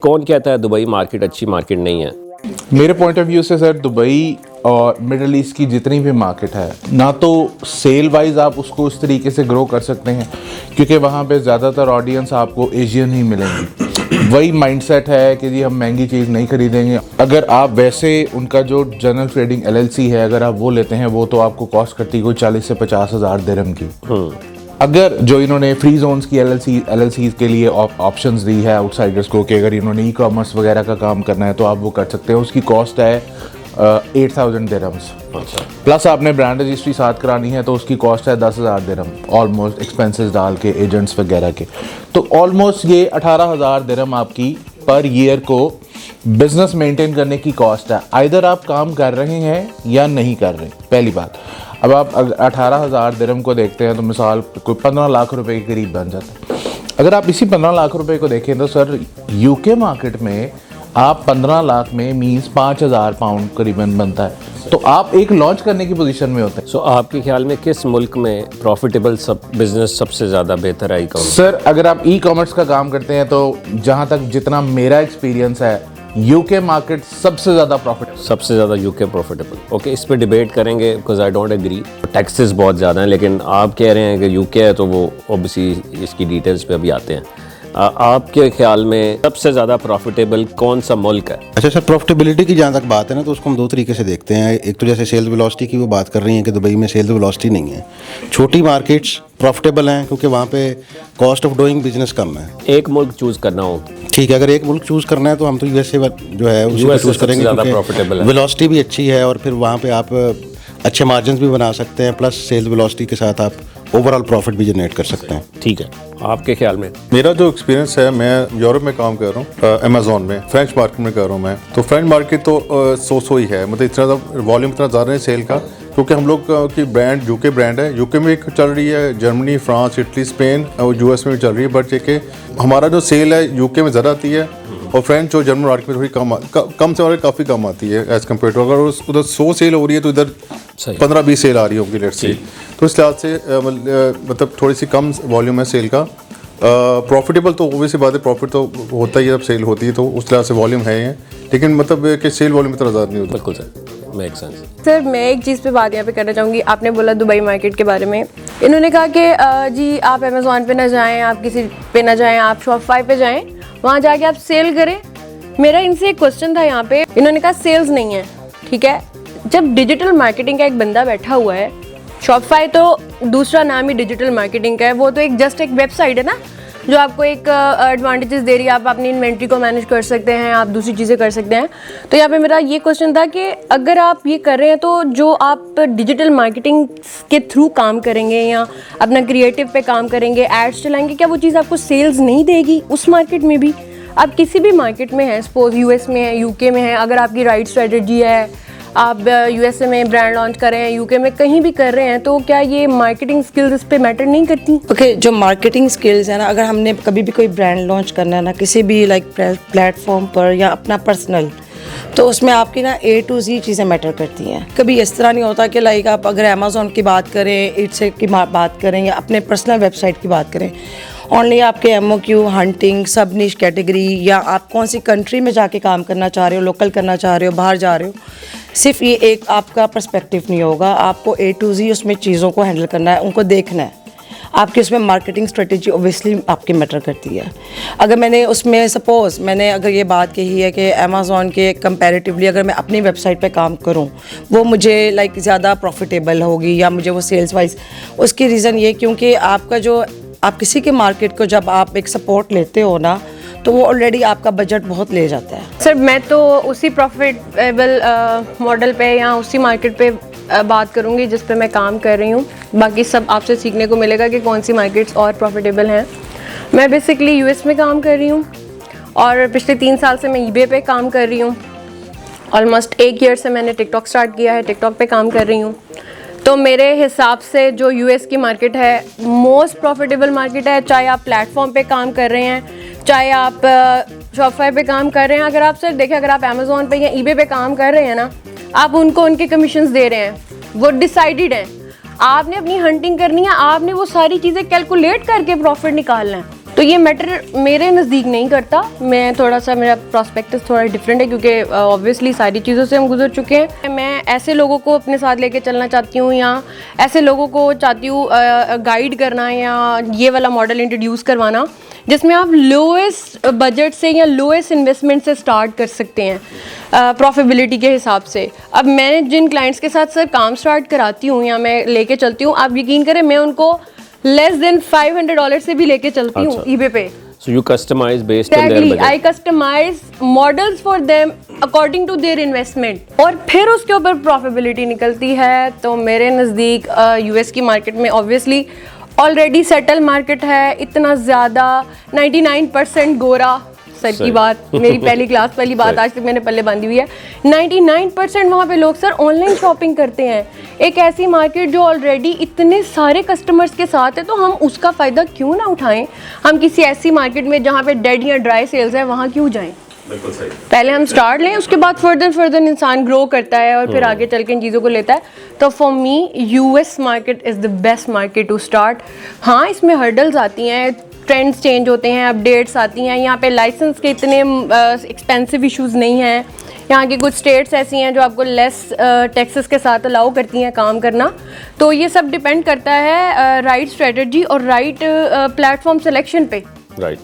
कौन कहता है दुबई मार्केट अच्छी मार्केट नहीं है? मेरे पॉइंट ऑफ व्यू से सर दुबई और मिडल ईस्ट की जितनी भी मार्केट है ना तो सेल वाइज आप उसको उस तरीके से ग्रो कर सकते हैं क्योंकि वहाँ पे ज़्यादातर ऑडियंस आपको एशियन ही मिलेंगी। वही माइंडसेट है कि जी हम महंगी चीज़ नहीं खरीदेंगे। अगर आप वैसे उनका जो जनरल ट्रेडिंग LLC है अगर आप वो लेते हैं वो तो आपको कॉस्ट करती है कोई 40 से 50 हज़ार दिरहम की। अगर जो इन्होंने फ्री जोन्स की LLCs के लिए ऑप्शंस दी है आउटसाइडर्स को कि अगर इन्होंने ई-कॉमर्स वगैरह का काम करना है तो आप वो कर सकते हैं। उसकी कॉस्ट है 8,000 दिरहम्स। प्लस आपने ब्रांड रजिस्ट्री साथ करानी है तो उसकी कॉस्ट है 10,000 दिरहम ऑलमोस्ट, एक्सपेंसेस डाल के एजेंट्स वगैरह के। तो ऑलमोस्ट ये 18,000 दिरहम आपकी पर ईयर को बिजनेस मेंटेन करने की कॉस्ट है। आइदर आप काम कर रहे हैं या नहीं कर रहे। पहली बात, अब आप 18,000 दिरहम को देखते हैं तो मिसाल कोई 15 लाख रुपए के करीब बन जाता है। अगर आप इसी 15 लाख रुपए को देखें तो सर UK मार्केट में आप 15 लाख में मीन्स 5,000 पाउंड करीबन बनता है। तो आप एक लॉन्च करने की पोजीशन में होते हैं। सो आपके ख्याल में किस मुल्क में प्रॉफिटेबल बिजनेस सबसे ज़्यादा बेहतर है ई-कॉमर्स? सर अगर आप ई-कॉमर्स का काम करते हैं तो जहाँ तक जितना मेरा एक्सपीरियंस है UK मार्केट सबसे ज़्यादा प्रॉफिटेबल। सबसे ज़्यादा UK प्रॉफिटेबल। ओके, इस पे डिबेट करेंगे because I don't agree. Taxes बहुत ज़्यादा हैं, लेकिन आप कह रहे हैं कि UK है तो वो ऑब्वियसली इसकी डिटेल्स पे अभी आते हैं। आपके ख्याल में सबसे ज़्यादा प्रॉफिटेबल कौन सा मुल्क है? अच्छा सर, प्रॉफिटेबिलिटी की जहाँ तक बात है ना तो उसको हम दो तरीके से देखते हैं। एक तो जैसे सेल्स वेलोसिटी की वो बात कर रही हैं कि दुबई में सेल्स वेलोसिटी नहीं है। छोटी मार्केट्स प्रॉफिटेबल हैं क्योंकि वहाँ पे कॉस्ट ऑफ डूइंग बिजनेस कम है। एक मुल्क चूज़ करना हो, ठीक है, अगर एक मुल्क चूज़ करना है तो हम तो USA जो है उसी को चूज़ करेंगे क्योंकि वेलोसिटी भी अच्छी है और फिर वहाँ पे आप अच्छे मार्जिन भी बना सकते हैं, प्लस सेल्स वेलोसिटी के साथ आप ओवरऑल प्रॉफिट भी जनरेट कर सकते हैं। ठीक है, आपके ख्याल में? मेरा जो एक्सपीरियंस है, मैं यूरोप में काम कर रहा हूँ, अमेजोन में, फ्रेंच मार्केट में कर रहा हूँ मैं। तो फ्रेंच मार्केट तो सो ही है, मतलब इतना वॉल्यूम इतना ज़्यादा है सेल का क्योंकि हम लोग की ब्रांड UK ब्रांड है। UK में एक चल रही है, जर्मनी, फ्रांस, इटली, स्पेन और US में भी चल रही है। बट ये कि हमारा जो सेल है UK में ज़्यादा आती है और फ्रेंच और जर्मन मार्केट में थोड़ी कम से काफ़ी कम आती है एज़ कम्पेयर टू। अगर उधर 100 सेल हो रही है तो इधर 15-20 सेल आ रही होगी लेट्स से। तो इस लिहाज से मतलब थोड़ी सी कम वॉल्यूम है सेल का। प्रॉफिटेबल तो ओबियसली बात है, प्रॉफिट तो होता ही है जब सेल होती है, तो उस लिहाज से वॉल्यूम है लेकिन मतलब कि सेल वॉल्यूम इतना ज़्यादा नहीं होता। बिल्कुल सर, मेक सेंस। सर मैं एक चीज़ पे बात यहाँ पे करना चाहूँगी। आपने बोला दुबई मार्केट के बारे में, इन्होंने कहा कि जी आप अमेज़ॉन पे ना जाएं, आप किसी पे ना जाएं, आप शॉपिफाई पे जाएं, वहाँ जाके आप सेल करें। मेरा इनसे एक क्वेश्चन था यहाँ पे, इन्होंने कहा सेल्स नहीं है। ठीक है, जब डिजिटल मार्केटिंग का एक बंदा बैठा हुआ है, शॉपिफाई तो दूसरा नाम ही डिजिटल मार्केटिंग का है, वो तो जस्ट एक वेबसाइट है ना जो आपको एक एडवांटेजेस दे रही है। आप अपनी इन्वेंट्री को मैनेज कर सकते हैं, आप दूसरी चीज़ें कर सकते हैं। तो यहाँ पे मेरा ये क्वेश्चन था कि अगर आप ये कर रहे हैं तो जो आप डिजिटल मार्केटिंग के थ्रू काम करेंगे या अपना क्रिएटिव पे काम करेंगे, एड्स चलाएंगे, क्या वो चीज़ आपको सेल्स नहीं देगी उस मार्केट में भी? आप किसी भी मार्केट में हैं, सपोज US में है, UK में है, अगर आपकी राइट स्ट्रेटजी है, आप USA में ब्रांड लॉन्च कर रहे हैं, UK में कहीं भी कर रहे हैं, तो क्या ये मार्केटिंग स्किल्स इस पे मैटर नहीं करती? ओके, जो मार्केटिंग स्किल्स है ना, अगर हमने कभी भी कोई ब्रांड लॉन्च करना है ना किसी भी प्लेटफॉर्म पर या अपना पर्सनल, तो उसमें आपकी ना A to Z चीज़ें मैटर करती हैं। कभी इस तरह नहीं होता कि आप अगर अमेज़ॉन की बात करें, इट्स की बात करें या अपने पर्सनल वेबसाइट की बात करें, ओनली आपके MOQ, हंटिंग, सब निश कैटेगरी या आप कौन सी कंट्री में जाके काम करना चाह रहे हो, लोकल करना चाह रहे हो, बाहर जा रहे हो, सिर्फ ये एक आपका पर्सपेक्टिव नहीं होगा। आपको A to Z उसमें चीज़ों को हैंडल करना है, उनको देखना है। आपकी उसमें मार्केटिंग स्ट्रेटेजी ओबियसली आपकी मैटर करती है। अगर मैंने उसमें सपोज़ मैंने अगर ये बात कही है कि अमेज़ॉन के कंपैरेटिवली अगर मैं अपनी वेबसाइट पे काम करूं वो मुझे ज़्यादा प्रॉफिटेबल होगी या मुझे वो सेल्स वाइज, उसकी रीज़न ये क्योंकि आपका जो आप किसी के मार्केट को जब आप एक सपोर्ट लेते हो ना तो वो ऑलरेडी आपका बजट बहुत ले जाता है। सर मैं तो उसी प्रॉफिटेबल मॉडल पे या उसी मार्केट पे बात करूंगी जिस पे मैं काम कर रही हूँ। बाकी सब आपसे सीखने को मिलेगा कि कौन सी मार्केट्स और प्रॉफिटेबल हैं। मैं बेसिकली US में काम कर रही हूँ और पिछले 3 साल से मैं eBay पे काम कर रही हूँ। ऑलमोस्ट 1 ईयर से मैंने TikTok स्टार्ट किया है, TikTok पे काम कर रही हूँ। तो मेरे हिसाब से जो US की मार्केट है मोस्ट प्रॉफिटेबल मार्केट है, चाहे आप प्लेटफॉर्म पे काम कर रहे हैं, चाहे आप शॉपिफाई पे काम कर रहे हैं। अगर आप सर देखें, अगर आप अमेज़ॉन पे या eBay पे काम कर रहे हैं ना, आप उनको उनके कमीशंस दे रहे हैं, वो डिसाइडेड हैं। आपने अपनी हंटिंग करनी है, आपने वो सारी चीज़ें कैलकुलेट करके प्रॉफिट निकालना है। तो ये मैटर मेरे नज़दीक नहीं करता। मैं थोड़ा सा, मेरा प्रोस्पेक्टिव थोड़ा डिफरेंट है क्योंकि ऑब्वियसली सारी चीज़ों से हम गुजर चुके हैं। मैं ऐसे लोगों को अपने साथ लेके चलना चाहती हूँ या ऐसे लोगों को चाहती हूँ गाइड करना या ये वाला मॉडल इंट्रोड्यूस करवाना जिसमें आप लोएस्ट बजट से या लोएस्ट इन्वेस्टमेंट से स्टार्ट कर सकते हैं प्रॉफिटेबिलिटी के हिसाब से। अब मैं जिन क्लाइंट्स के साथ सर काम स्टार्ट कराती हूँ या मैं लेके चलती हूँ, आप यकीन करें मैं उनको लेस देन $500 से भी लेके चलती हूँ eBay पे। So you customize based on their Exactly, budget. I customize models for them according to their investment और फिर उसके ऊपर प्रॉफिटेबिलिटी निकलती है। तो मेरे नज़दीक US की मार्केट में ऑब्वियसली ऑलरेडी सेटल मार्केट है, इतना ज़्यादा 99% गोरा सर की बात, मेरी पहली क्लास वाली बात आज तक मैंने पल्ले बांधी हुई है। 99% वहाँ पे लोग सर ऑनलाइन शॉपिंग करते हैं। एक ऐसी मार्केट जो ऑलरेडी इतने सारे कस्टमर्स के साथ है, तो हम उसका फ़ायदा क्यों ना उठाएं। हम किसी ऐसी मार्केट में जहाँ पे डेड या ड्राई सेल्स है वहाँ क्यों जाएं। बिल्कुल सही। पहले हम स्टार्ट लें, उसके बाद फर्दर इंसान ग्रो करता है और फिर आगे चल के इन चीज़ों को लेता है। तो for me US market is the best market to start. हाँ, इसमें हर्डल्स आती हैं, ट्रेंड्स चेंज होते हैं, अपडेट्स आती हैं। यहाँ पे लाइसेंस के इतने एक्सपेंसिव इश्यूज़ नहीं हैं। यहाँ की कुछ स्टेट्स ऐसी हैं जो आपको लेस टैक्सेस के साथ अलाउ करती हैं काम करना। तो ये सब डिपेंड करता है राइट स्ट्रेटजी और राइट प्लेटफॉर्म सिलेक्शन पे। राइट।